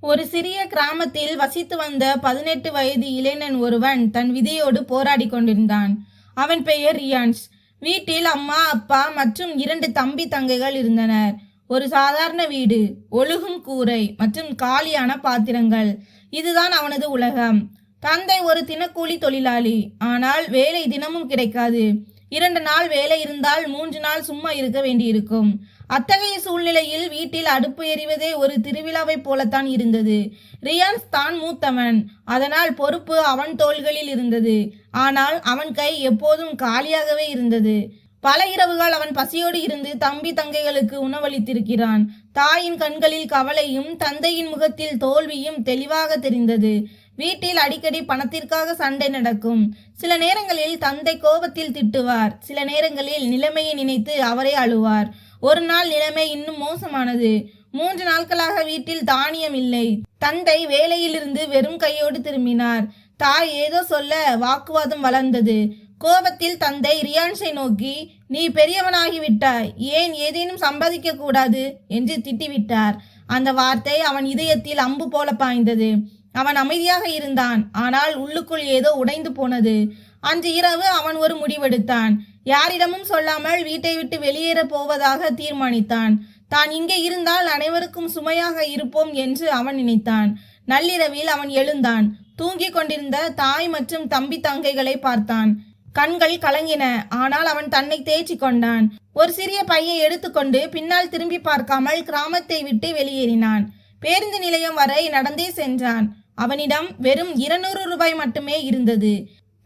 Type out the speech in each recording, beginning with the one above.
ஒரு சிறிய கிராமத்தில் வசித்து வந்த 18 வயது இளைஞன் ஒருவன் தன் விதியோடு போராடி கொண்டிருந்தான். அவன் பெயர் ரியான்ஸ். வீட்டில் அம்மா, அப்பா மற்றும் 2 தம்பி தங்கைகள் இருந்தனர். ஒரு சாதாரண வீடு, ஒழுகும் கூரை மற்றும் காலியான பாத்திரங்கள், இதுதான் அவனது உலகம். தந்தை ஒரு தினக்கூலி தொழிலாளி, ஆனால் வேலை தினமும் கிடைக்காது. 2 நாள் வேலை இருந்தால் 3 நாள் சும்மா இருக்க வேண்டியிருக்கும். அத்தகைய சூழ்நிலையில் வீட்டில் அடுப்பு எறிவதே ஒரு திருவிழாவைப் போலத்தான் இருந்தது. ரியான்ஸ் தான் மூத்தவன், அதனால் பொறுப்பு அவன் தோள்களில் இருந்தது. ஆனால் அவன் கை எப்போதும் காலியாகவே இருந்தது. பல இரவுகள் அவன் பசியோடு இருந்து தம்பி தங்கைகளுக்கு உணவளித்திருக்கிறான். தாயின் கண்களில் கவலையும் தந்தையின் முகத்தில் தோல்வியும் தெளிவாக தெரிந்தது. வீட்டில் அடிக்கடி பணத்திற்காக சண்டை நடக்கும். சில நேரங்களில் தந்தை கோபத்தில் திட்டுவார், சில நேரங்களில் நிலைமையை நினைத்து அவரே அழுவார். ஒரு நாள் நிலைமை இன்னும் மோசமானது. 3 நாட்களாக வீட்டில் தானியம் இல்லை. தந்தை வேலையிலிருந்து வெறும் கையோடு திரும்பினார். தாய் ஏதோ சொல்ல வாக்குவாதம் வளர்ந்தது. கோபத்தில் தந்தை ரியான்ஸை நோக்கி, "நீ பெரியவனாகிவிட்டாய், ஏன் ஏதேனும் சம்பாதிக்க கூடாது?" என்று திட்டிவிட்டார். அந்த வார்த்தை அவன் இதயத்தில் அம்பு போல பாய்ந்தது. அவன் அமைதியாக இருந்தான், ஆனால் உள்ளுக்குள் ஏதோ உடைந்து போனது. அன்று இரவு அவன் ஒரு முடிவெடுத்தான். யாரிடமும் சொல்லாமல் வீட்டை விட்டு வெளியேற போவதாக தீர்மானித்தான். தான் இங்கே இருந்தால் அனைவருக்கும் சுமையாக இருப்போம் என்று அவன் நினைத்தான். நள்ளிரவில் அவன் எழுந்தான். தூங்கிக் கொண்டிருந்த தாய் மற்றும் தம்பி தங்கைகளை பார்த்தான். கண்கள் கலங்கின, ஆனால் அவன் தன்னை தேய்ச்சி கொண்டான். ஒரு சிறிய பையை எடுத்துக்கொண்டு பின்னால் திரும்பி பார்க்காமல் கிராமத்தை விட்டு வெளியேறினான். பேருந்து நிலையம் வரை நடந்தே சென்றான். அவனிடம் வெறும் 200 ரூபாய் மட்டுமே இருந்தது.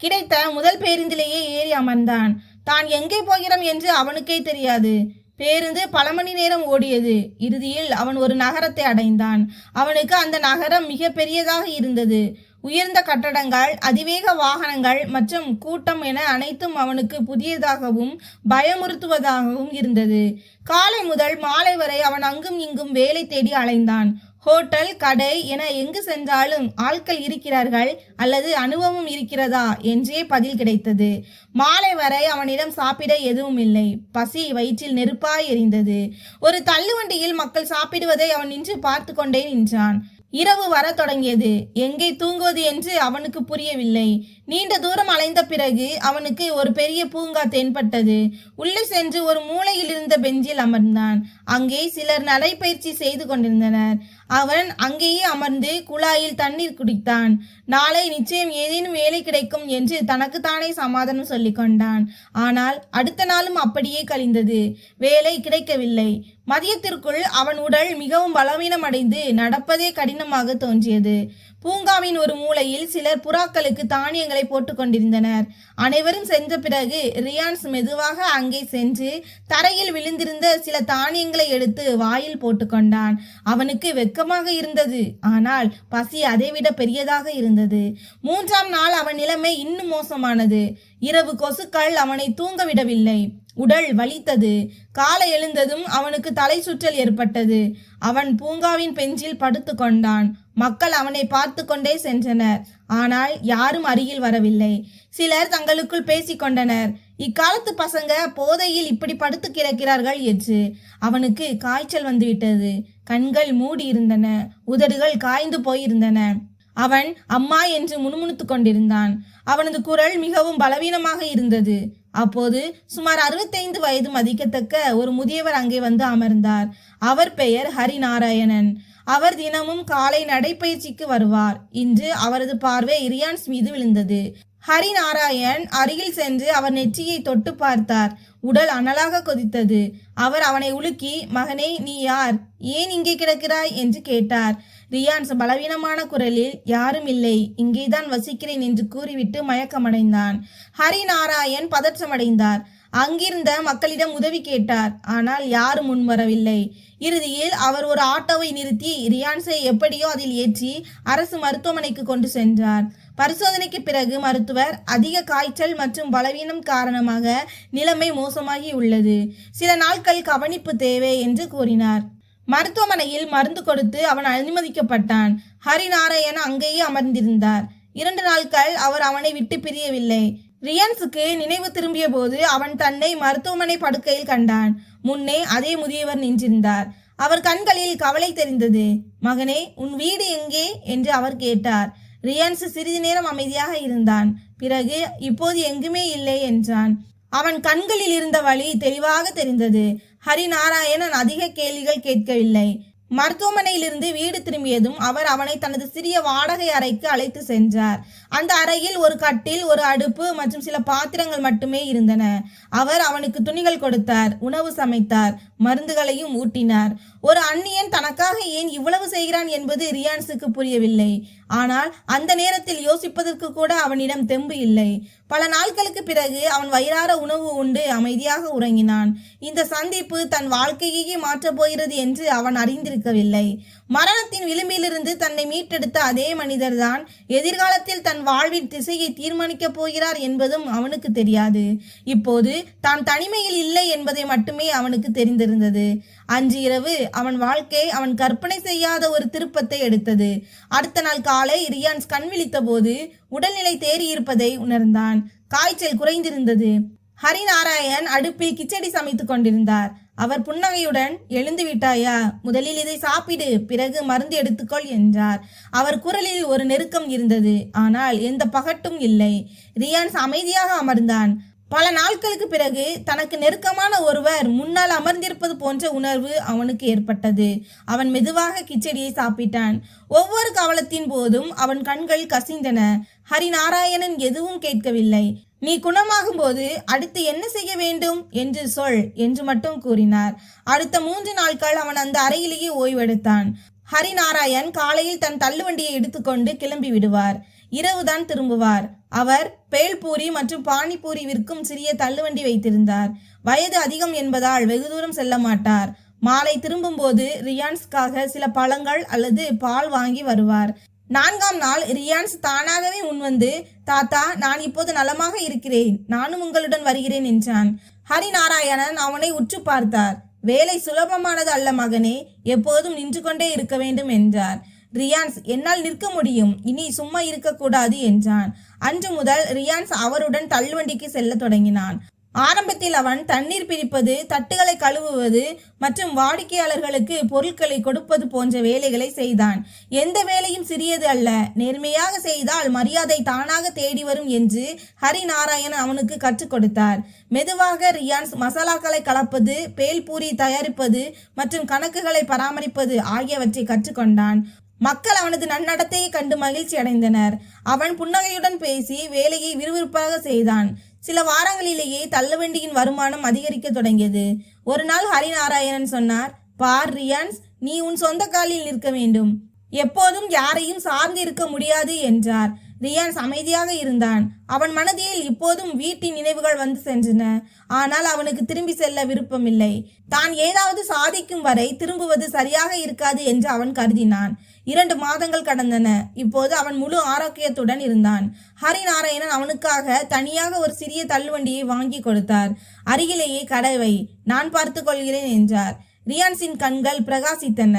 கிடைத்த முதல் பேருந்திலேயே ஏறி அமர்ந்தான். தான் எங்கே போகிறோம் என்று அவனுக்கே தெரியாது. பேருந்து பல மணி நேரம் ஓடியது. இறுதியில் அவன் ஒரு நகரத்தை அடைந்தான். அவனுக்கு அந்த நகரம் மிக பெரியதாக இருந்தது. உயர்ந்த கட்டடங்கள், அதிவேக வாகனங்கள் மற்றும் கூட்டம் என அனைத்தும் அவனுக்கு புதியதாகவும் பயமுறுத்துவதாகவும் இருந்தது. காலை முதல் மாலை வரை அவன் அங்கும் இங்கும் வேலை தேடி அலைந்தான். ஹோட்டல், கடை என எங்கு சென்றாலும் ஆட்கள் இருக்கிறார்கள் அல்லது அனுபவம் இருக்கிறதா என்றே பதில் கிடைத்தது. மாலை வரை அவனிடம் சாப்பிட எதுவும் இல்லை. பசி வயிற்றில் நெருப்பாய் எரிந்தது. ஒரு தள்ளுவண்டியில் மக்கள் சாப்பிடுவதை அவன் நின்று பார்த்து கொண்டே நின்றான். இரவு வர தொடங்கியது. எங்கே தூங்குவது என்று அவனுக்கு புரியவில்லை. நீண்ட தூரம் அலைந்த பிறகு அவனுக்கு ஒரு பெரிய பூங்கா தென்பட்டது. உள்ளே சென்று ஒரு மூலையில் இருந்த பெஞ்சில் அமர்ந்தான். அங்கே சிலர் நடைபயிற்சி செய்து கொண்டிருந்தனர். அவன் அங்கேயே அமர்ந்து குழாயில் தண்ணீர் குடித்தான். நாளை நிச்சயம் ஏதேனும் வேலை கிடைக்கும் என்று தனக்குத்தானே சமாதானம் சொல்லிக் கொண்டான். ஆனால் அடுத்த நாளும் அப்படியே கழிந்தது. வேலை கிடைக்கவில்லை. மதியத்திற்குள் அவன் உடல் மிகவும் பலவீனமடைந்து நடப்பதே கடினமாக தோன்றியது. பூங்காவின் ஒரு மூலையில் சிலர் புறாக்களுக்கு தானியங்களை போட்டு கொண்டிருந்தனர். அனைவரும் சென்ற பிறகு ரியான்ஸ் மெதுவாக அங்கே சென்று தரையில் விழுந்திருந்த சில தானியங்களை எடுத்து வாயில் போட்டுக்கொண்டான். அவனுக்கு வெட்கமாக இருந்தது, ஆனால் பசி அதைவிட பெரியதாக இருந்தது. 3ஆம் நாள் அவன் நிலைமை இன்னும் மோசமானது. இரவு கொசுக்கள் அவனை தூங்கவிடவில்லை. உடல் வலித்தது. காலை எழுந்ததும் அவனுக்கு தலை சுற்றல் ஏற்பட்டது. அவன் பூங்காவின் பெஞ்சில் படுத்து கொண்டான். மக்கள் அவனை பார்த்து கொண்டே சென்றனர், ஆனால் யாரும் அருகில் வரவில்லை. சிலர் தங்களுக்குள் பேசிக்கொண்டனர், இக்காலத்து பசங்க போதையில் இப்படி படுத்து கிடக்கிறார்கள் என்று. அவனுக்கு காய்ச்சல் வந்துவிட்டது. கண்கள் மூடி இருந்தன, உதடுகள் காய்ந்து போயிருந்தன. அவன் அம்மா என்று முணுமுணுத்து கொண்டிருந்தான். அவனது குரல் மிகவும் பலவீனமாக இருந்தது. அப்போது சுமார் 65 வயது மதிக்கத்தக்க ஒரு முதியவர் அங்கே வந்து அமர்ந்தார். அவர் பெயர் ஹரிநாராயணன். அவர் தினமும் காலை நடைப்பயிற்சிக்கு வருவார். இன்று அவரது பார்வை ரியான்ஸ் மீது விழுந்தது. ஹரிநாராயண் அருகில் சென்று அவர் நெற்றியை தொட்டு பார்த்தார். உடல் அனலாக கொதித்தது. அவர் அவனை உலுக்கி, "மகனே, நீ யார்? ஏன் இங்கே கிடக்கிறாய்?" என்று கேட்டார். ரியான்ஸ் பலவீனமான குரலில், "யாரும் இல்லை, இங்கேதான் வசிக்கிறேன்" என்று கூறிவிட்டு மயக்கமடைந்தான். ஹரிநாராயண் பதற்றமடைந்தார். அங்கிருந்த மக்களிடம் உதவி கேட்டார், ஆனால் யாரும் முன்வரவில்லை. இறுதியில் அவர் ஒரு ஆட்டோவை நிறுத்தி ரியான்ஸை எப்படியோ அதில் ஏற்றி அரசு மருத்துவமனைக்கு கொண்டு சென்றார். பரிசோதனைக்கு பிறகு மருத்துவர், அதிக காய்ச்சல் மற்றும் பலவீனம் காரணமாக நிலைமை மோசமாகி உள்ளது, சில நாட்கள் கவனிப்பு தேவை என்று கூறினார். மருத்துவமனையில் மருந்து கொடுத்து அவன் அனுமதிக்கப்பட்டான். ஹரிநாராயண் அங்கேயே அமர்ந்திருந்தார். 2 நாட்கள் அவர் அவனை விட்டு பிரியவில்லை. ரியான்ஸுக்கு நினைவு திரும்பிய போது அவன் தன்னை மருத்துவமனை படுக்கையில் கண்டான். முன்னே அதே முதியவர் நின்றிருந்தார். அவர் கண்களில் கவலை தெரிந்தது. மகனே, உன் வீடு எங்கே என்று அவர் கேட்டார். ரியான்ஸ் சிறிது நேரம் அமைதியாக இருந்தான். பிறகு இப்போது எங்குமே இல்லை என்றான். அவன் கண்களில் இருந்த வழி தெளிவாக தெரிந்தது. ஹரிநாராயணன் அதிக கேள்விகள் கேட்கவில்லை. மருத்துவமனையிலிருந்து வீடு திரும்பியதும் அவர் அவனை தனது சிறிய வாடகை அறைக்கு அழைத்து சென்றார். அந்த அறையில் ஒரு கட்டில், ஒரு அடுப்பு மற்றும் சில பாத்திரங்கள் மட்டுமே இருந்தன. அவர் அவனுக்கு துணிகள் கொடுத்தார், உணவு சமைத்தார், மருந்துகளையும் ஊட்டினார். ஒரு அந்நியன் தனக்காக ஏன் இவ்வளவு செய்கிறான் என்பது ரியான்ஸுக்கு புரியவில்லை. ஆனால் அந்த நேரத்தில் யோசிப்பதற்கு கூட அவனிடம் தெம்பு இல்லை. பல நாட்களுக்கு பிறகு அவன் வயிறார உணவு உண்டு அமைதியாக உறங்கினான். இந்த சந்திப்பு தன் வாழ்க்கையே மாற்றப் போகிறது என்று அவன் அறிந்திருக்கவில்லை. மரணத்தின் விளிம்பிலிருந்து தன்னை மீட்டெடுத்த அதே மனிதர்தான் எதிர்காலத்தில் தன் வாழ்வின் திசையை தீர்மானிக்கப் போகிறார் என்பதும் அவனுக்கு தெரியாது. இப்போது தான் தனிமையில் இல்லை என்பதை மட்டுமே அவனுக்கு தெரிந்திருந்தது. அன்று இரவு அவன் வாழ்க்கை அவன் கற்பனை செய்யாத ஒரு திருப்பத்தை எடுத்தது. அடுத்த நாள் காலை ரியான்ஸ் கண் விழித்த போது உடல்நிலை தேறியிருப்பதை உணர்ந்தான். காய்ச்சல் குறைந்திருந்தது. ஹரிநாராயண் அடுப்பில் கிச்சடி சமைத்துக் கொண்டிருந்தார். அவர் புன்னகையுடன், எழுந்து விட்டாயா? முதலில் இதை சாப்பிடு, பிறகு மருந்து எடுத்துக்கொள் என்றார். அவர் குரலில் ஒரு நெருக்கம் இருந்தது, ஆனால் எந்த பகட்டும் இல்லை. ரியான்ஸ் அமைதியாக அமர்ந்தான். பல நாட்களுக்கு பிறகு தனக்கு நெருக்கமான ஒருவர் முன்னால் அமர்ந்திருப்பது போன்ற உணர்வு அவனுக்கு ஏற்பட்டது. அவன் மெதுவாக கிச்சடியை சாப்பிட்டான். ஒவ்வொரு கவலத்தின் போதும் அவன் கண்கள் கசிந்தன. ஹரிநாராயணன் எதுவும் கேட்கவில்லை. நீ குணமாகும் போது அடுத்து என்ன செய்ய வேண்டும் என்று சொல் என்று மட்டும் கூறினார். அடுத்த 3 நாட்கள் அவன் அந்த அறையிலேயே ஓய்வெடுத்தான். ஹரிநாராயண் காலையில் தன் தள்ளுவண்டியை எடுத்துக்கொண்டு கிளம்பி விடுவார். இரவுதான் திரும்புவார். அவர் பேல்பூரி மற்றும் பானிபூரி விற்கும் சிறிய தள்ளுவண்டி வைத்திருந்தார். வயது அதிகம் என்பதால் வெகு தூரம் செல்ல மாட்டார். மாலை திரும்பும்போது ரியான்ஸ்க்காக சில பழங்கள் அல்லது பால் வாங்கி வருவார். 4ஆம் நாள் ரியான்ஸ் தானாகவே முன்வந்து, தாத்தா, நான் இப்போது நலமாக இருக்கிறேன், நானும் உங்களுடன் வருகிறேன் என்றான். ஹரிநாராயணன் அவனை உற்று பார்த்தார். வேலை சுலபமானது அல்ல மகனே, எப்போதும் நின்று கொண்டே இருக்க வேண்டும் என்றார். ரியான்ஸ், என்னால் நிற்க முடியும், இனி சும்மா இருக்கக்கூடாது என்றான். அன்று முதல் ரியான்ஸ் அவருடன் தள்ளுவண்டிக்கு செல்ல தொடங்கினான். ஆரம்பத்தில் அவன் தண்ணீர் பிரிப்பது, தட்டுகளை கழுவுவது மற்றும் வாடிக்கையாளர்களுக்கு பொருட்களை கொடுப்பது போன்ற வேலைகளை செய்தான். எந்த வேலையும் சிறியது அல்ல. நேர்மையாக செய்தால் மரியாதை தானாக தேடி வரும் என்று ஹரிநாராயணன் அவனுக்கு கற்றுக் கொடுத்தார். மெதுவாக ரியான்ஸ் மசாலாக்களை கலப்பது, பேல்பூரி தயாரிப்பது மற்றும் கணக்குகளை பராமரிப்பது ஆகியவற்றை கற்றுக்கொண்டான். மக்கள் அவனது நன்னடத்தையை கண்டு மகிழ்ச்சி அடைந்தனர். அவன் புன்னகையுடன் பேசி வேலையை விறுவிறுப்பாக செய்தான். சில வாரங்களிலேயே தள்ளுவண்டியின் வருமானம் அதிகரிக்க தொடங்கியது. ஒரு நாள் ஹரிநாராயணன் சொன்னார், பார் ரியான்ஸ், நீ உன் சொந்த காலில் நிற்க வேண்டும், எப்போதும் யாரையும் சார்ந்து இருக்க முடியாது என்றார். ரியான்ஸ் அமைதியாக இருந்தான். அவன் மனதில் இப்போதும் வீட்டின் நினைவுகள் வந்து சென்றன. ஆனால் அவனுக்கு திரும்பி செல்ல விருப்பமில்லை. தான் ஏதாவது சாதிக்கும் வரை திரும்புவது சரியாக இருக்காது என்று அவன் கருதினான். 2 மாதங்கள் கடந்தன. இப்போது அவன் முழு ஆரோக்கியத்துடன் இருந்தான். ஹரிநாராயணன் அவனுக்காக தனியாக ஒரு சிறிய தள்ளுவண்டியை வாங்கி கொடுத்தார். அருகிலேயே கடவை, நான் பார்த்து கொள்கிறேன் என்றார். ரியான்ஸின் கண்கள் பிரகாசித்தன.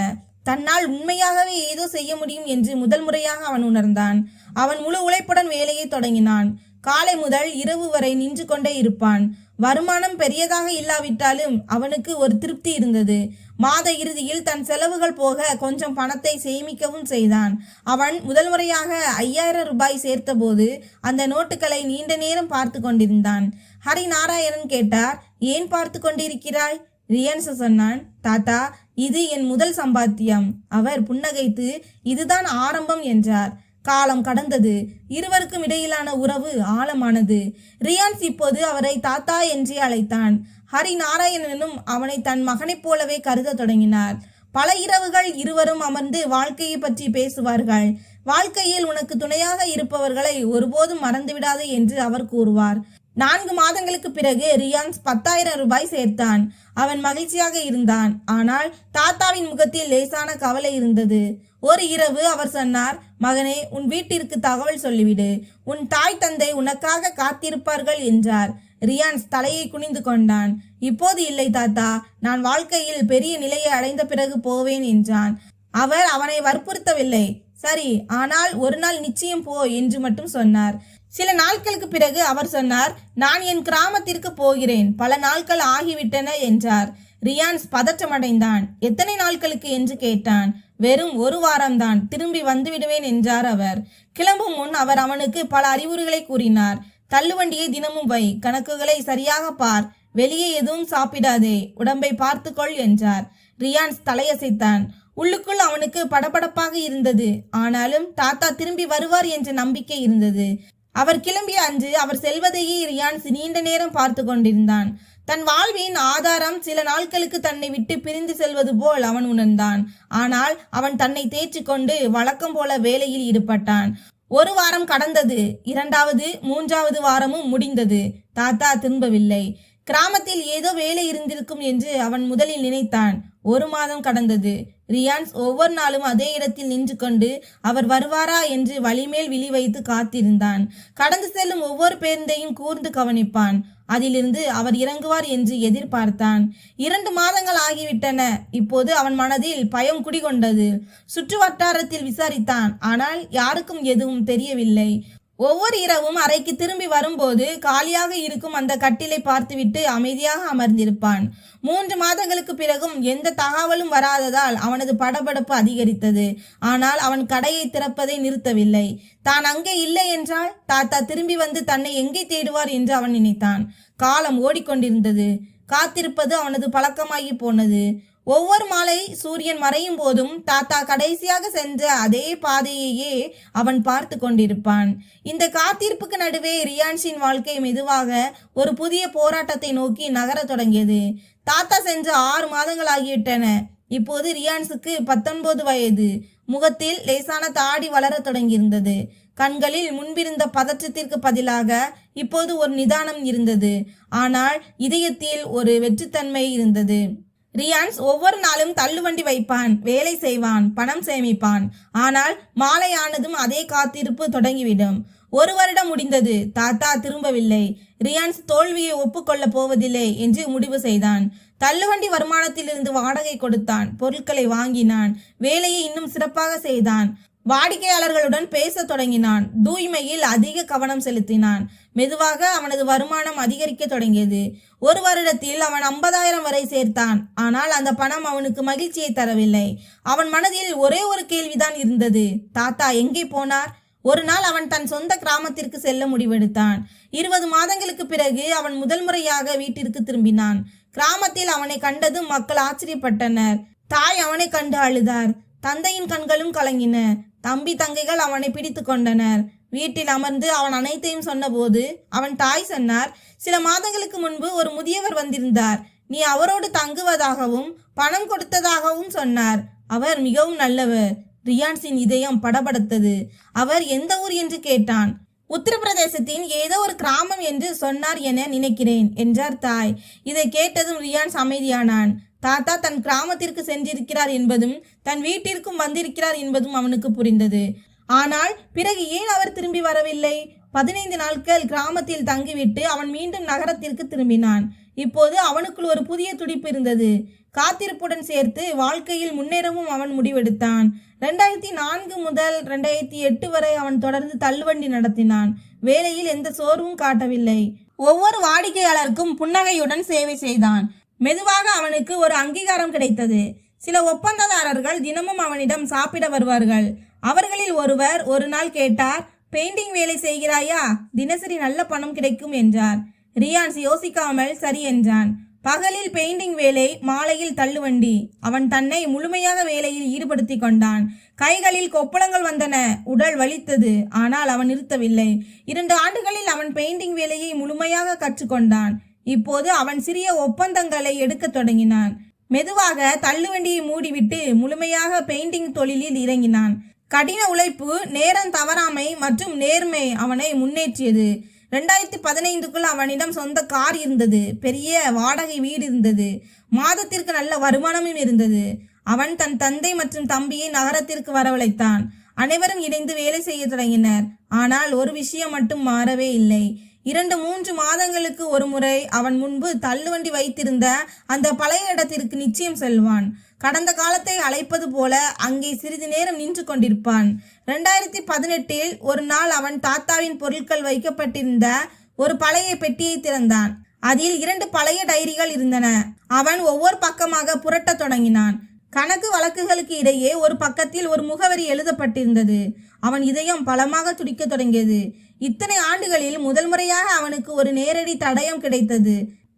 தன்னால் உண்மையாகவே ஏதோ செய்ய முடியும் என்று முதல் முறையாக அவன் உணர்ந்தான். அவன் முழு உழைப்புடன் வேலையை தொடங்கினான். காலை முதல் இரவு வரை நின்று கொண்டே இருப்பான். வருமானம் பெரியதாக இல்லாவிட்டாலும் அவனுக்கு ஒரு திருப்தி இருந்தது. மாத இறுதியில் தன் செலவுகள் போக கொஞ்சம் பணத்தை சேமிக்கவும் செய்தான். அவன் முதல் முறையாக 5000 ரூபாய் சேர்த்த போது அந்த நோட்டுகளை நீண்ட நேரம் பார்த்து கொண்டிருந்தான். ஹரிநாராயணன் கேட்டார், ஏன் பார்த்து கொண்டிருக்கிறாய்? ரியான்ஸ் சொன்னான், தாத்தா, இது என் முதல் சம்பாத்தியம். அவர் புன்னகைத்து, இதுதான் ஆரம்பம் என்றார். காலம் கடந்தது. இருவருக்கும் இடையிலான உறவு ஆழமானது. ரியான்ஸ் இப்போது அவரை தாத்தா என்றே அழைத்தான். ஹரிநாராயணனும் அவனை தன் மகனைப் போலவே கருத தொடங்கினார். பல இரவுகள் இருவரும் அமர்ந்து வாழ்க்கையை பற்றி பேசுவார்கள். வாழ்க்கையில் உனக்கு துணையாக இருப்பவர்களை ஒருபோதும் மறந்துவிடாது என்று அவர் கூறுவார். 4 மாதங்களுக்கு பிறகு ரியான்ஸ் 10,000 ரூபாய் சேர்த்தான். அவன் மகிழ்ச்சியாக இருந்தான். ஆனால் தாத்தாவின் முகத்தில் லேசான கவலை இருந்தது. ஒரு இரவு அவர் சொன்னார், மகனே, உன் வீட்டிற்கு தகவல் சொல்லிவிடு. உன் தாய் தந்தை உனக்காக காத்திருப்பார்கள் என்றார். ரியான்ஸ் தலையை குனிந்து கொண்டான். இப்போது இல்லை தாத்தா, நான் வாழ்க்கையில் பெரிய நிலையை அடைந்த பிறகு போவேன் என்றான். அவர் அவனை வற்புறுத்தவில்லை. சரி, ஆனால் ஒரு நாள் நிச்சயம் போ என்று மட்டும் சொன்னார். சில நாட்களுக்கு பிறகு அவர் சொன்னார், நான் என் கிராமத்திற்கு போகிறேன், பல நாட்கள் ஆகிவிட்டன என்றார். ரியான்ஸ் பதற்றமடைந்தான். எத்தனை நாட்களுக்கு என்று கேட்டான். வெறும் 1 வாரம்தான், திரும்பி வந்துவிடுவேன் என்றார் அவர். கிளம்பும் முன் அவர் அவனுக்கு பல அறிவுரைகளை கூறினார். தள்ளுவண்டியை தினமும் வை, கணக்குகளை சரியாக பார், வெளியே எதுவும் சாப்பிடாதே, உடம்பை பார்த்துக்கொள் என்றார். ரியான்ஸ் தலையசைத்தான். உள்ளுக்குள் அவனுக்கு படபடப்பாக இருந்தது. ஆனாலும் தாத்தா திரும்பி வருவார் என்ற நம்பிக்கை இருந்தது. அவர் கிளம்பிய அன்று அவர் செல்வதையே ரியான்ஸ் நீண்ட நேரம் பார்த்து கொண்டிருந்தான். தன் வாழ்வின் ஆதாரம் சில நாட்களுக்கு தன்னை விட்டு பிரிந்து செல்வது போல் அவன் உணர்ந்தான். ஆனால் அவன் தன்னை தேற்றிக்கொண்டு வழக்கம் போல வேலையில் ஈடுபட்டான். 1 வாரம் கடந்தது. 2வது 3வது வாரமும் முடிந்தது. தாத்தா திரும்பவில்லை. கிராமத்தில் ஏதோ வேலை இருந்திருக்கும் என்று அவன் முதலில் நினைத்தான். 1 மாதம் கடந்தது. ரியான்ஸ் ஒவ்வொரு நாளும் அதே இடத்தில் நின்று கொண்டு அவர் வருவாரா என்று வழிமேல் விழி வைத்து காத்திருந்தான். கடந்து செல்லும் ஒவ்வொரு பேருந்தையும் கூர்ந்து கவனிப்பான். அதிலிருந்து அவர் இறங்குவார் என்று எதிர்பார்த்தான். 2 மாதங்கள் ஆகிவிட்டன. இப்போது அவன் மனதில் பயம் குடிகொண்டது. சுற்று வட்டாரத்தில் விசாரித்தான். ஆனால் யாருக்கும் எதுவும் தெரியவில்லை. ஒவ்வொரு இரவும் அறைக்கு திரும்பி வரும்போது காலியாக இருக்கும் அந்த கட்டிலை பார்த்துவிட்டு அமைதியாக அமர்ந்திருப்பான். 3 மாதங்களுக்கு பிறகும் எந்த தகவலும் வராததால் அவனது படபடப்பு அதிகரித்தது. ஆனால் அவன் கடையை திறப்பதை நிறுத்தவில்லை. தான் அங்கே இல்லை என்றால் தாத்தா திரும்பி வந்து தன்னை எங்கே தேடுவார் என்று அவன் நினைத்தான். காலம் ஓடிக்கொண்டிருந்தது. காத்திருப்பது அவனது பழக்கமாகி போனது. ஒவ்வொரு மாலை சூரியன் மறையும் போதும் தாத்தா கடைசியாக சென்ற அதே பாதையையே அவன் பார்த்து கொண்டிருப்பான். இந்த காத்திருப்புக்கு நடுவே ரியான்ஸின் வாழ்க்கை மெதுவாக ஒரு புதிய போராட்டத்தை நோக்கி நகரத் தொடங்கியது. தாத்தா சென்று 6 மாதங்கள் ஆகிவிட்டன. இப்போது ரியான்ஸுக்கு 19 வயது. முகத்தில் லேசான தாடி வளரத் தொடங்கியிருந்தது. கண்களில் முன்பிருந்த பதற்றத்திற்கு பதிலாக இப்போது ஒரு நிதானம் இருந்தது. ஆனால் இதயத்தில் ஒரு வெற்றுத்தன்மை இருந்தது. ரியான்ஸ் ஒவ்வொரு நாளும் தள்ளுவண்டி வைப்பான், வேலை செய்வான், பணம் சேமிப்பான். ஆனால் மாலையானதும் அதே காத்திருப்பு தொடங்கிவிடும். 1 வருடம் முடிந்தது. தாத்தா திரும்பவில்லை. ரியான்ஸ் தோல்வியை ஒப்புக்கொள்ளப் போவதில்லை என்று முடிவு செய்தான். தள்ளுவண்டி வருமானத்திலிருந்து வாடகை கொடுத்தான், பொருட்களை வாங்கினான், வேலையை இன்னும் சிறப்பாக செய்தான். வாடிக்கையாளர்களுடன் பேச தொடங்கினான். தூய்மையில் அதிக கவனம் செலுத்தினான். மெதுவாக அவனது வருமானம் அதிகரிக்க தொடங்கியது. 1 வருடத்தில் அவன் 50,000 வரை சேர்த்தான். ஆனால் அந்த பணம் அவனுக்கு மகிழ்ச்சியை தரவில்லை. அவன் மனதில் ஒரே ஒரு கேள்விதான் இருந்தது. தாத்தா எங்கே போனார்? ஒரு நாள் அவன் தன் சொந்த கிராமத்திற்கு செல்ல முடிவெடுத்தான். 20 மாதங்களுக்கு பிறகு அவன் முதல் முறையாக வீட்டிற்கு திரும்பினான். கிராமத்தில் அவனை கண்டதும் மக்கள் ஆச்சரியப்பட்டனர். தாய் அவனை கண்டு அழுதார். தந்தையின் கண்களும் கலங்கின. தம்பி தங்கைகள் அவனை பிடித்து கொண்டனர். வீட்டில் அமர்ந்து அவன் அனைத்தையும் சொன்னபோது அவன் தாய் சொன்னார், சில மாதங்களுக்கு முன்பு ஒரு முதியவர் வந்திருந்தார். நீ அவரோடு தங்குவதாகவும் பணம் கொடுத்ததாகவும் சொன்னார். அவர் மிகவும் நல்லவர். ரியான்ஸின் இதயம் படபடத்தது. அவர் எந்த ஊர் என்று கேட்டான். உத்தரப்பிரதேசத்தின் ஏதோ ஒரு கிராமம் என்று சொன்னார் என நினைக்கிறேன் என்றார் தாய். இதை கேட்டதும் ரியான்ஸ் அமைதியானான். தாத்தா தன் கிராமத்திற்கு சென்றிருக்கிறார் என்பதும் தன் வீட்டிற்கும் வந்திருக்கிறார் என்பதும் அவனுக்கு புரிந்தது. ஆனால் பிறகு ஏன் அவர் திரும்பி வரவில்லை? 15 நாட்கள் கிராமத்தில் தங்கிவிட்டு அவன் மீண்டும் நகரத்திற்கு திரும்பினான். இப்போது அவனுக்குள் ஒரு புதிய துடிப்பு இருந்தது. காத்திருப்புடன் சேர்த்து வாழ்க்கையில் முன்னேறவும் அவன் முடிவெடுத்தான். 2004 முதல் 2008 வரை அவன் தொடர்ந்து தள்ளுவண்டி நடத்தினான். வேலையில் எந்த சோர்வும் காட்டவில்லை. ஒவ்வொரு வாடிக்கையாளருக்கும் புன்னகையுடன் சேவை செய்தான். மெதுவாக அவனுக்கு ஒரு அங்கீகாரம் கிடைத்தது. சில ஒப்பந்ததாரர்கள் தினமும் அவனிடம் சாப்பிட வருவார்கள். அவர்களில் ஒருவர் ஒரு நாள் கேட்டார், பெயிண்டிங் வேலை செய்கிறாயா? தினசரி நல்ல பணம் கிடைக்கும் என்றார். ரியான்ஸ் யோசிக்காமல் சரி என்றான். பகலில் பெயிண்டிங் வேலை, மாலையில் தள்ளுவண்டி. அவன் தன்னை முழுமையாக வேலையில் ஈடுபடுத்தி கொண்டான். கைகளில் கொப்பளங்கள் வந்தன. உடல் வலித்தது. ஆனால் அவன் நிறுத்தவில்லை. 2 ஆண்டுகளில் அவன் பெயிண்டிங் வேலையை முழுமையாக கற்றுக்கொண்டான். இப்போது அவன் சிறிய ஒப்பந்தங்களை எடுக்க தொடங்கினான். மெதுவாக தள்ளுவண்டியை மூடிவிட்டு முழுமையாக பெயிண்டிங் தொழிலில் இறங்கினான். கடின உழைப்பு, நேரம் தவறாமை மற்றும் நேர்மை அவனை முன்னேற்றியது. 2015க்குள் அவனிடம் சொந்த கார் இருந்தது. பெரிய வாடகை வீடு இருந்தது. மாதத்திற்கு நல்ல வருமானமும் இருந்தது. அவன் தன் தந்தை மற்றும் தம்பியை நகரத்திற்கு வரவழைத்தான். அனைவரும் இணைந்து வேலை செய்ய தொடங்கினர். ஆனால் ஒரு விஷயம் மட்டும் மாறவே இல்லை. 2-3 மாதங்களுக்கு ஒரு முறை அவன் முன்பு தள்ளுவண்டி வைத்திருந்த அந்த பழைய இடத்திற்கு நிச்சயம் செல்வான். கடந்த காலத்தை அழைப்பது போல அங்கே சிறிது நேரம் நின்று கொண்டிருப்பான். 2018இல் ஒரு நாள் அவன் தாத்தாவின் பொருட்கள் வைக்கப்பட்டிருந்த ஒரு பழைய பெட்டியை திறந்தான். அதில் 2 பழைய டைரிகள் இருந்தன. அவன் ஒவ்வொரு பக்கமாக புரட்டத் தொடங்கினான். கணக்கு வழக்குகளுக்கு இடையே ஒரு பக்கத்தில் ஒரு முகவரி எழுதப்பட்டிருந்தது. அவன் இதயம் பலமாக துடிக்க தொடங்கியது. இத்தனை ஆண்டுகளில் முதல் முறையாக அவனுக்கு ஒரு நேரடி தடயம் கிடைத்தது.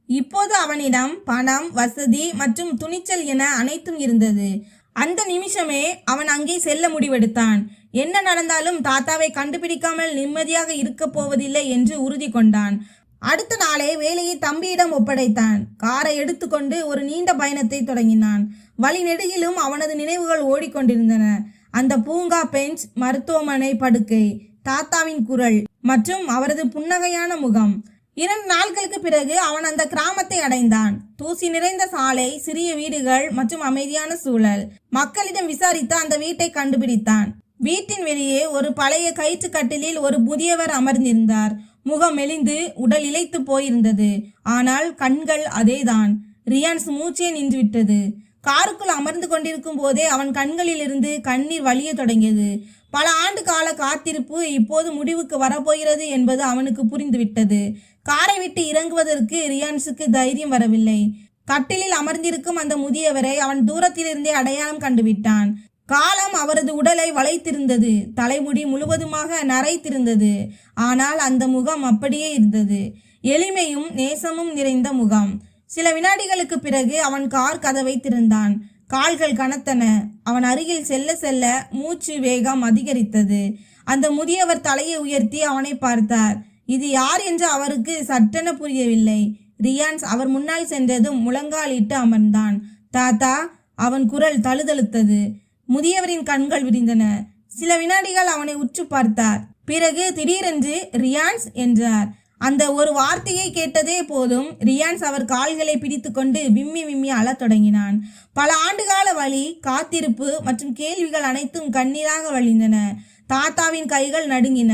இப்போது அவனிடம் பணம், வசதி மற்றும் துணிச்சல் என அனைத்தும் இருந்தது. அந்த நிமிஷமே அவன் அங்கே செல்ல முடிவெடுத்தான். என்ன நடந்தாலும் தாத்தாவை கண்டுபிடிக்காமல் நிம்மதியாக இருக்கப் போவதில்லை என்று உறுதி கொண்டான். அடுத்த நாளே வேலையை தம்பியிடம் ஒப்படைத்தான். காரை எடுத்துக்கொண்டு ஒரு நீண்ட பயணத்தை தொடங்கினான். வழி நெடுகிலும் அவனது நினைவுகள் ஓடிக்கொண்டிருந்தன. அந்த பூங்கா பெஞ்ச், மருத்துவமனை படுக்கை, தாத்தாவின் குரல் மற்றும் அவரது புன்னகையான முகம். 2 நாட்களுக்கு பிறகு அவன் அந்த கிராமத்தை அடைந்தான். தூசி நிறைந்த சாலை, சிறிய வீடுகள் மற்றும் அமைதியான சூழல். மக்களிடம் விசாரித்து அந்த வீட்டை கண்டுபிடித்தான். வீட்டின் வெளியே ஒரு பழைய கயிற்று கட்டிலில் ஒரு முதியவர் அமர்ந்திருந்தார். முகம் மெலிந்து உடல் இளைத்து போயிருந்தது. ஆனால் கண்கள் அதேதான். ரியான்ஸ் மூச்சே நின்றுவிட்டது. காருக்குள் அமர்ந்து கொண்டிருக்கும் போதே அவன் கண்களில் இருந்து கண்ணீர் வழிய தொடங்கியது. பல ஆண்டு கால காத்திருப்பு இப்போது முடிவுக்கு வரப்போகிறது என்பது அவனுக்கு புரிந்துவிட்டது. காரை விட்டு இறங்குவதற்கு ரியான்ஸுக்கு தைரியம் வரவில்லை. கட்டிலில் அமர்ந்திருக்கும் அந்த முதியவரை அவன் தூரத்திலிருந்தே அடையாளம் கண்டுவிட்டான். காலம் அவரது உடலை வளைத்திருந்தது. தலைமுடி முழுவதுமாக நரைத்திருந்தது. ஆனால் அந்த முகம் அப்படியே இருந்தது. எளிமையும் நேசமும் நிறைந்த முகம். சில வினாடிகளுக்கு பிறகு அவன் கார் கதவை திறந்தான். கால்கள் கனத்தன. அவன் அருகில் செல்ல செல்ல மூச்சு வேகம் அதிகரித்தது. அந்த முதியவர் தலையை உயர்த்தி அவனை பார்த்தார். இது யார் என்று அவருக்கு சட்டென புரியவில்லை. ரியான்ஸ் அவர் முன்னால் சென்றதும் முழங்காலிட்டு அமர்ந்தான். தாத்தா, அவன் குரல் தழுதழுத்தது. முதியவரின் கண்கள் விரிந்தன. சில வினாடிகள் அவனை உற்று பார்த்தார். பிறகு திடீரென்று ரியான்ஸ் என்றார். அந்த ஒரு வார்த்தையை கேட்டதே போதும் ரியான்ஸ் அவர் கால்களை பிடித்து கொண்டு விம்மி விம்மி அழத் தொடங்கினான். பல ஆண்டுகால வலி, காத்திருப்பு மற்றும் கேள்விகள் அனைத்தும் கண்ணீராக வழிந்தன. தாத்தாவின் கைகள் நடுங்கின.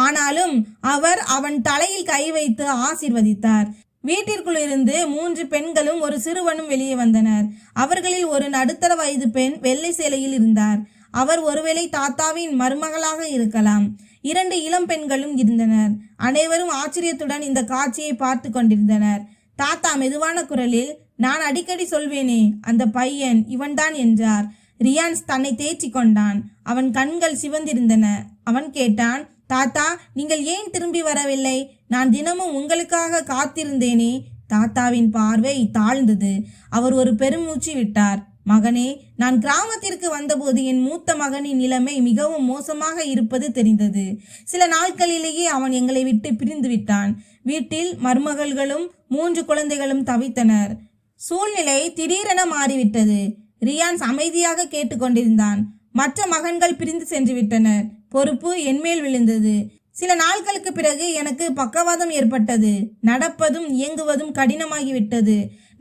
ஆனாலும் அவர் அவன் தலையில் கை வைத்து ஆசீர்வதித்தார். வீட்டிற்குள் இருந்து 3 பெண்களும் ஒரு சிறுவனும் வெளியே வந்தனர். அவர்களில் ஒரு நடுத்தர வயது பெண் வெள்ளை சேலையில் இருந்தார். அவர் ஒருவேளை தாத்தாவின் மருமகளாக இருக்கலாம். 2 இளம் பெண்களும் இருந்தனர். அனைவரும் ஆச்சரியத்துடன் இந்த காட்சியை பார்த்து கொண்டிருந்தனர். தாத்தா மெதுவான குரலில், நான் அடிக்கடி சொல்வேனே, அந்த பையன் இவன்தான் என்றார். ரியான்ஸ் தன்னை தேய்ச்சி கொண்டான். அவன் கண்கள் சிவந்திருந்தன. அவன் கேட்டான், தாத்தா, நீங்கள் ஏன் திரும்பி வரவில்லை? நான் தினமும் உங்களுக்காக காத்திருந்தேனே. தாத்தாவின் பார்வை தாழ்ந்தது. அவர் ஒரு பெருமூச்சு விட்டார். மகனே, நான் கிராமத்திற்கு வந்தபோது என் மூத்த மகனின் நிலைமை மிகவும் மோசமாக இருப்பது தெரிந்தது. சில நாட்களிலேயே அவன் எங்களை விட்டு பிரிந்து விட்டான். வீட்டில் மருமகள்களும் 3 குழந்தைகளும் தவித்தனர். சூழ்நிலை திடீரென மாறிவிட்டது. ரியான்ஸ் அமைதியாக கேட்டுக்கொண்டிருந்தான். மற்ற மகன்கள் பிரிந்து சென்று விட்டனர். பொறுப்பு என்மேல் விழுந்தது. சில நாட்களுக்கு பிறகு எனக்கு பக்கவாதம் ஏற்பட்டது. நடப்பதும் இயங்குவதும் கடினமாகிவிட்டது.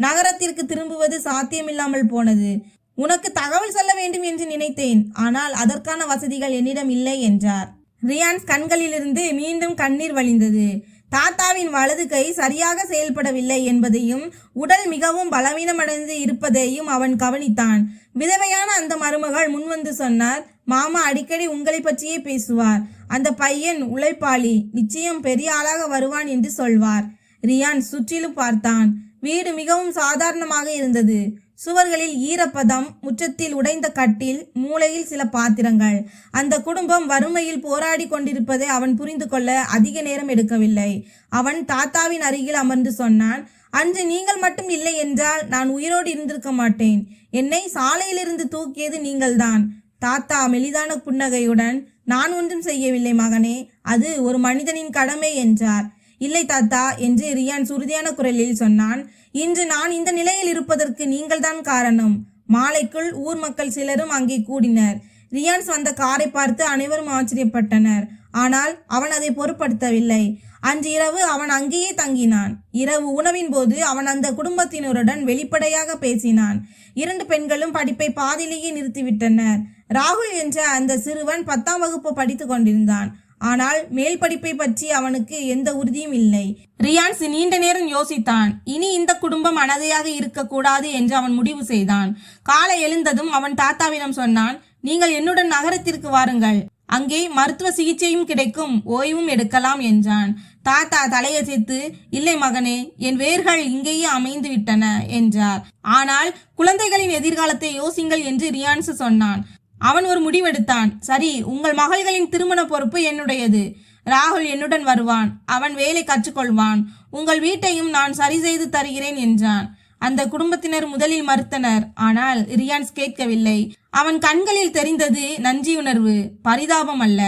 நகரத்திற்கு திரும்புவது சாத்தியமில்லாமல் போனது. உனக்கு தகவல் சொல்ல வேண்டும் என்று நினைத்தேன். ஆனால் அதற்கான வசதிகள் என்னிடம் இல்லை என்றார். ரியான்ஸ் கண்களிலிருந்து மீண்டும் கண்ணீர் வழிந்தது. தாத்தாவின் வலது கை சரியாக செயல்படவில்லை என்பதையும் உடல் மிகவும் பலவீனமடைந்து இருப்பதையும் அவன் கவனித்தான். விதவையான அந்த மருமகள் முன்வந்து சொன்னார், மாமா அடிக்கடி உங்களை பற்றியே பேசுவார். அந்த பையன் உழைப்பாளி, நிச்சயம் பெரிய ஆளாக வருவான் என்று சொல்வார். ரியான் சுற்றிலும் பார்த்தான். வீடு மிகவும் சாதாரணமாக இருந்தது. சுவர்களில் ஈரப்பதம், முற்றத்தில் உடைந்த கட்டில், மூலையில் சில பாத்திரங்கள். அந்த குடும்பம் வறுமையில் போராடி கொண்டிருப்பதை அவன் புரிந்து கொள்ள அதிக நேரம் எடுக்கவில்லை. அவன் தாத்தாவின் அருகில் அமர்ந்து சொன்னான், அன்று நீங்கள் மட்டும் இல்லை என்றால் நான் உயிரோடு இருந்திருக்க மாட்டேன். என்னை சாலையிலிருந்து தூக்கியது நீங்கள்தான். தாத்தா மெலிதான புன்னகையுடன், நான் ஒன்றும் செய்யவில்லை மகனே, அது ஒரு மனிதனின் கடமை என்றார். இல்லை தாத்தா என்று ரியான் உறுதியான குரலில் சொன்னான். இன்று நான் இந்த நிலையில் இருப்பதற்கு நீங்கள்தான் காரணம். மாலைக்குள் ஊர் மக்கள் சிலரும் அங்கே கூடினர். ரியான்ஸ் வந்த காரை பார்த்து அனைவரும் ஆச்சரியப்பட்டனர். ஆனால் அவன் அதை பொருட்படுத்தவில்லை. அன்று இரவு அவன் அங்கேயே தங்கினான். இரவு உணவின் போது அவன் அந்த குடும்பத்தினருடன் வெளிப்படையாக பேசினான். 2 பெண்களும் படிப்பை பாதியிலேயே நிறுத்திவிட்டனர். ராகுல் என்ற அந்த சிறுவன் 10ஆம் வகுப்பு படித்து கொண்டிருந்தான். ஆனால் மேல் படிப்பை பற்றி அவனுக்கு எந்த உறுதியும் இல்லை. ரியான்ஸ் நீண்ட நேரம் யோசித்தான். இனி இந்த குடும்பம் அனாதையாக இருக்கக்கூடாது என்று அவன் முடிவு செய்தான். காலை எழுந்ததும் அவன் தாத்தாவிடம் சொன்னான், நீங்கள் என்னுடன் நகரத்திற்கு வாருங்கள். அங்கே மருத்துவ சிகிச்சையும் கிடைக்கும், ஓய்வும் எடுக்கலாம் என்றான். தாத்தா தலையசைத்து, இல்லை மகனே, என் வேர்கள் இங்கேயே அமைந்து விட்டன என்றார். ஆனால் குழந்தைகளின் எதிர்காலத்தை யோசிங்கள் என்று ரியான்ஸ் சொன்னான். அவன் ஒரு முடிவெடுத்தான். சரி, உங்கள் மகள்களின் திருமண பொறுப்பு என்னுடையது. ராகுல் என்னுடன் வருவான். அவன் வேலை கற்றுக்கொள்வான். உங்கள் வீட்டையும் நான் சரி செய்து தருகிறேன் என்றான். அந்த குடும்பத்தினர் முதலில் மறுத்தனர். ஆனால் ரியான்ஸ் கேட்கவில்லை. அவன் கண்களில் தெரிந்தது நன்றியுணர்வு, பரிதாபம் அல்ல.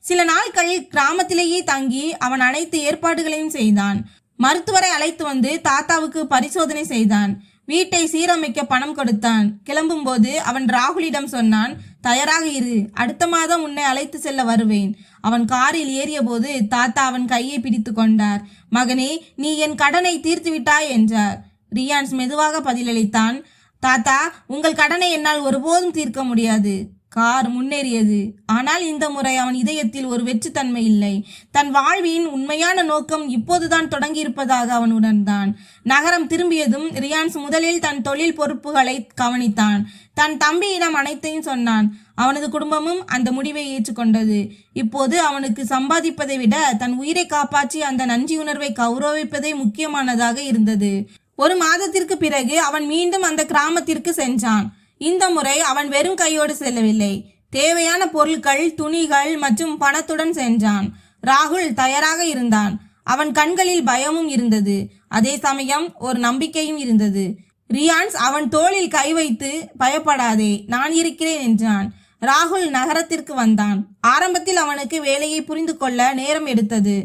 சில நாட்கள் கிராமத்திலேயே தங்கி அவன் அனைத்து ஏற்பாடுகளையும் செய்தான். மருத்துவரை அழைத்து வந்து தாத்தாவுக்கு பரிசோதனை செய்தான். வீட்டை சீரமைக்க பணம் கொடுத்தான். கிளம்பும் போது அவன் ராகுலிடம் சொன்னான், தயாராக இரு, அடுத்த மாதம் உன்னை அழைத்து செல்ல வருவேன். அவன் காரில் ஏறிய போது தாத்தா அவன் கையை பிடித்து கொண்டார். மகனே, நீ என் கடனை தீர்த்து விட்டாய் என்றார். ரியான்ஸ் மெதுவாக பதிலளித்தான், தாத்தா, உங்கள் கடனை என்னால் ஒருபோதும் தீர்க்க முடியாது. கார் முன்னேறியது. ஆனால் இந்த முறை அவன் இதயத்தில் ஒரு வெற்றுத்தன்மை இல்லை. தன் வாழ்வின் உண்மையான நோக்கம் இப்போதுதான் தொடங்கியிருப்பதாக அவன் உணர்ந்தான். நகரம் திரும்பியதும் ரியான்ஸ் முதலில் தன் தொழில் பொறுப்புகளை கவனித்தான். தன் தம்பியிடம் அனைத்தையும் சொன்னான். அவனது குடும்பமும் அந்த முடிவை ஏற்றுக்கொண்டது. இப்போது அவனுக்கு சம்பாதிப்பதை விட தன் உயிரை காப்பாற்றி அந்த நன்றியுணர்வை கௌரவிப்பதே முக்கியமானதாக இருந்தது. ஒரு மாதத்திற்கு பிறகு அவன் மீண்டும் அந்த கிராமத்திற்கு சென்றான். இந்த முறை அவன் வெறும் கையோடு செல்லவில்லை. தேவையான பொருட்கள், துணிகள் மற்றும் பணத்துடன் சென்றான். ராகுல் தயாராக இருந்தான். அவன் கண்களில் பயமும் இருந்தது. அதே சமயம் ஒரு நம்பிக்கையும் இருந்தது. ரியான்ஸ் அவன் தோளில் கை வைத்து, பயப்படாதே, நான் இருக்கிறேன் என்றான். ராகுல் நகரத்திற்கு வந்தான். ஆரம்பத்தில் அவனுக்கு வேலையை புரிந்து கொள்ள நேரம் எடுத்தது.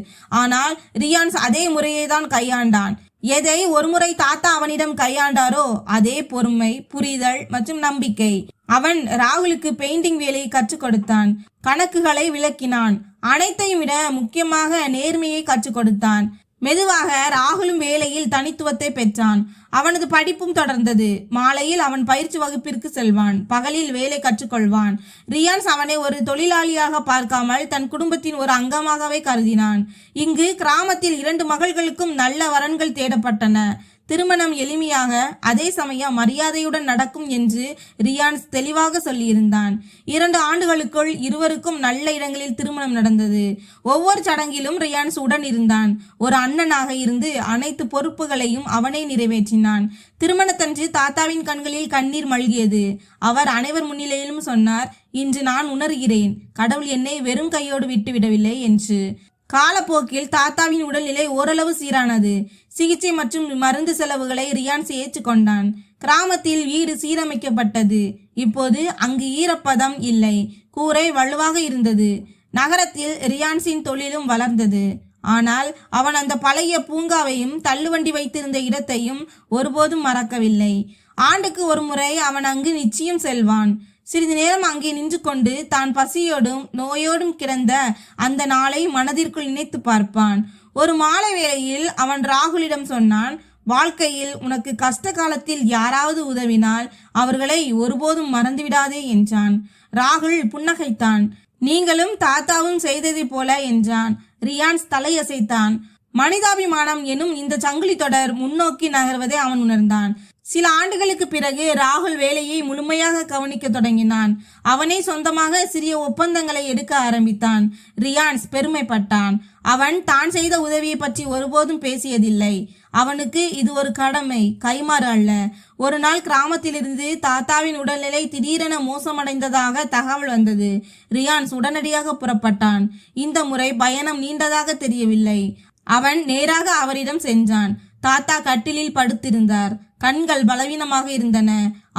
ஆனால் ரியான்ஸ் அதே முறையை தான் கையாண்டான். எதை ஒருமுறை தாத்தா அவனிடம் கையாண்டாரோ அதே பொறுமை, புரிதல் மற்றும் நம்பிக்கை. அவன் ராகுலுக்கு பெயிண்டிங் வேலையை கற்றுக் கொடுத்தான். கணக்குகளை விளக்கினான். அனைத்தையும் விட முக்கியமாக நேர்மையை கற்றுக் கொடுத்தான். மெதுவாக ராகுலும் வேலையில் தனித்துவத்தை பெற்றான். அவனது படிப்பும் தொடர்ந்தது. மாலையில் அவன் பயிற்சி வகுப்பிற்கு செல்வான். பகலில் வேலை கற்றுக்கொள்வான். ரியான்ஸ் அவனை ஒரு தொழிலாளியாக பார்க்காமல் தன் குடும்பத்தின் ஒரு அங்கமாகவே கருதினான். இங்கு கிராமத்தில் 2 மகள்களுக்கும் நல்ல வரன்கள் தேடப்பட்டன. திருமணம் எளிமையாக, அதே சமயம் மரியாதையுடன் நடக்கும் என்று ரியான்ஸ் தெளிவாக சொல்லியிருந்தான். 2 ஆண்டுகளுக்குள் இருவருக்கும் நல்ல இடங்களில் திருமணம் நடந்தது. ஒவ்வொரு சடங்கிலும் ரியான்ஸ் உடன் இருந்தான். ஒரு அண்ணனாக இருந்து அனைத்து பொறுப்புகளையும் அவனே நிறைவேற்றினான். திருமணத்தன்று தாத்தாவின் கண்களில் கண்ணீர் மல்கியது. அவர் அனைவர் முன்னிலையிலும் சொன்னார், இன்று நான் உணர்கிறேன், கடவுள் என்னை வெறும் கையோடு விட்டுவிடவில்லை என்று. காலப்போக்கில் தாத்தாவின் உடல்நிலை ஓரளவு சீரானது. சிகிச்சை மற்றும் மருந்து செலவுகளை ரியான்ஸ் ஏற்றுக்கொண்டான். கிராமத்தில் வீடு சீரமைக்கப்பட்டது. இப்போது அங்கு ஈரப்பதம் இல்லை. கூரை வலுவாக இருந்தது. நகரத்தில் ரியான்ஸின் தொழிலும் வளர்ந்தது. ஆனால் அவன் அந்த பழைய பூங்காவையும் தள்ளுவண்டி வைத்திருந்த இடத்தையும் ஒருபோதும் மறக்கவில்லை. ஆண்டுக்கு ஒரு முறை அவன் அங்கு நிச்சயம் செல்வான். சிறிது நேரம் அங்கே நின்று கொண்டு தான் பசியோடும் நோயோடும் கிடந்த அந்த நாளை மனதிற்குள் நினைத்து பார்ப்பான். ஒரு மாலை வேளையில் அவன் ராகுலிடம் சொன்னான், வாழ்க்கையில் உனக்கு கஷ்ட காலத்தில் யாராவது உதவினால் அவர்களை ஒருபோதும் மறந்துவிடாதே என்றான். ராகுல் புன்னகைத்தான். நீங்களும் தாத்தாவும் செய்ததை போல என்றான். ரியான்ஸ் தலையசைத்தான். மனிதாபிமானம் எனும் இந்த சங்கிலி தொடர் முன்னோக்கி நகர்வதை அவன் உணர்ந்தான். சில ஆண்டுகளுக்கு பிறகு ராகுல் வேலையை முழுமையாக கவனிக்க தொடங்கினான். அவனே சொந்தமாக சிறிய ஒப்பந்தங்களை எடுக்க ஆரம்பித்தான். ரியான்ஸ் பெருமைப்பட்டான். அவன் தான் செய்த உதவியை பற்றி ஒருபோதும் பேசியதில்லை. அவனுக்கு இது ஒரு கடமை, கைமாறு அல்ல. ஒரு நாள் கிராமத்திலிருந்து தாத்தாவின் உடல்நிலை திடீரென மோசமடைந்ததாக தகவல் வந்தது. ரியான்ஸ் உடனடியாக புறப்பட்டான். இந்த முறை பயணம் நீண்டதாக தெரியவில்லை. அவன் நேராக அவரிடம் சென்றான். தாத்தா கட்டிலில் படுத்திருந்தார். கண்கள் பலவீனமாக இருந்தன.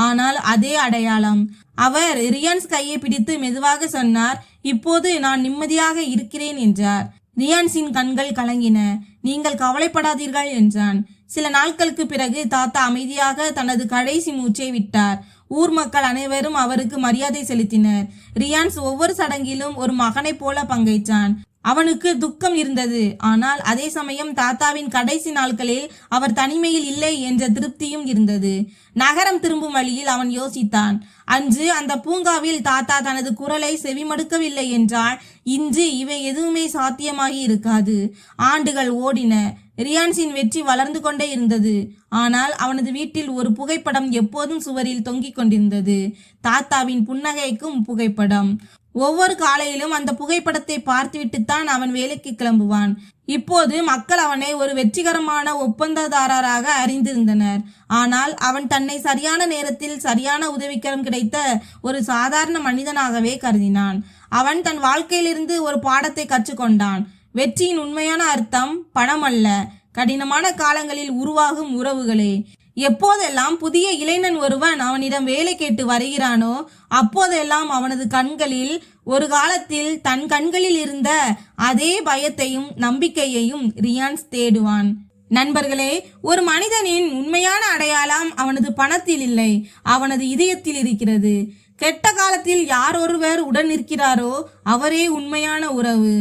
ஆனால் அதே அடையாளம். அவர் ரியான்ஸ் கையை பிடித்து மெதுவாக சொன்னார், இப்போது நான் நிம்மதியாக இருக்கிறேன் என்றார். ரியான்ஸின் கண்கள் கலங்கின. நீங்கள் கவலைப்படாதீர்கள் என்றான். சில நாட்களுக்கு பிறகு தாத்தா அமைதியாக தனது கடைசி மூச்சை விட்டார். ஊர் மக்கள் அனைவரும் அவருக்கு மரியாதை செலுத்தினர். ரியான்ஸ் ஒவ்வொரு சடங்கிலும் ஒரு மகனைப் போல பங்கேற்றான். அவனுக்கு துக்கம் இருந்தது. ஆனால் அதே சமயம் தாத்தாவின் கடைசி நாட்களில் அவர் தனிமையில் இல்லை என்ற திருப்தியும் இருந்தது. நகரம் திரும்பும் வழியில் அவன் யோசித்தான். அன்று அந்த பூங்காவில் தாத்தா தனது குரலை செவிமடுக்கவில்லை என்றால் இன்று இவை எதுவுமே சாத்தியமாகி இருக்காது. ஆண்டுகள் ஓடின. ரியான்ஸின் வெற்றி வளர்ந்து கொண்டே இருந்தது. ஆனால் அவனது வீட்டில் ஒரு புகைப்படம் எப்போதும் சுவரில் தொங்கிக் கொண்டிருந்தது. தாத்தாவின் புன்னகைக்கும் புகைப்படம். ஒவ்வொரு காலையிலும் அந்த புகைப்படத்தை பார்த்துவிட்டுத்தான் அவன் வேலைக்கு கிளம்புவான். இப்போது மக்கள் அவனை ஒரு வெற்றிகரமான ஒப்பந்ததாரராக அறிந்திருந்தனர். ஆனால் அவன் தன்னை சரியான நேரத்தில் சரியான உதவிக்கரம் கிடைத்த ஒரு சாதாரண மனிதனாகவே கருதினான். அவன் தன் வாழ்க்கையிலிருந்து ஒரு பாடத்தை கற்றுக்கொண்டான். வெற்றியின் உண்மையான அர்த்தம் பணம் அல்ல, கடினமான காலங்களில் உருவாகும் உறவுகளே. எப்போதெல்லாம் புதிய இளைஞன் ஒருவன் அவனிடம் வேலை கேட்டு வருகிறானோ அப்போதெல்லாம் அவனது கண்களில் ஒரு காலத்தில் தன் கண்களில் இருந்த அதே பயத்தையும் நம்பிக்கையையும் ரியான்ஸ் தேடுவான். நண்பர்களே, ஒரு மனிதனின் உண்மையான அடையாளம் அவனது பணத்தில் இல்லை, அவனது இதயத்தில் இருக்கிறது. கெட்ட காலத்தில் யார் ஒருவர் உடன் நிற்கிறாரோ அவரே உண்மையான உறவு.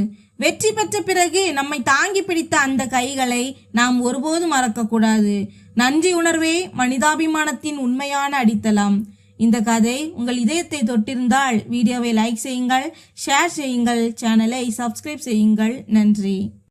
வெற்றி பெற்ற பிறகு நம்மை தாங்கி பிடித்த அந்த கைகளை நாம் ஒருபோதும் மறக்கக்கூடாது. நன்றி உணர்வே மனிதாபிமானத்தின் உண்மையான அடித்தளம். இந்த கதை உங்கள் இதயத்தை தொட்டிருந்தால் வீடியோவை லைக் செய்யுங்கள், ஷேர் செய்யுங்கள், சேனலை சப்ஸ்கிரைப் செய்யுங்கள். நன்றி.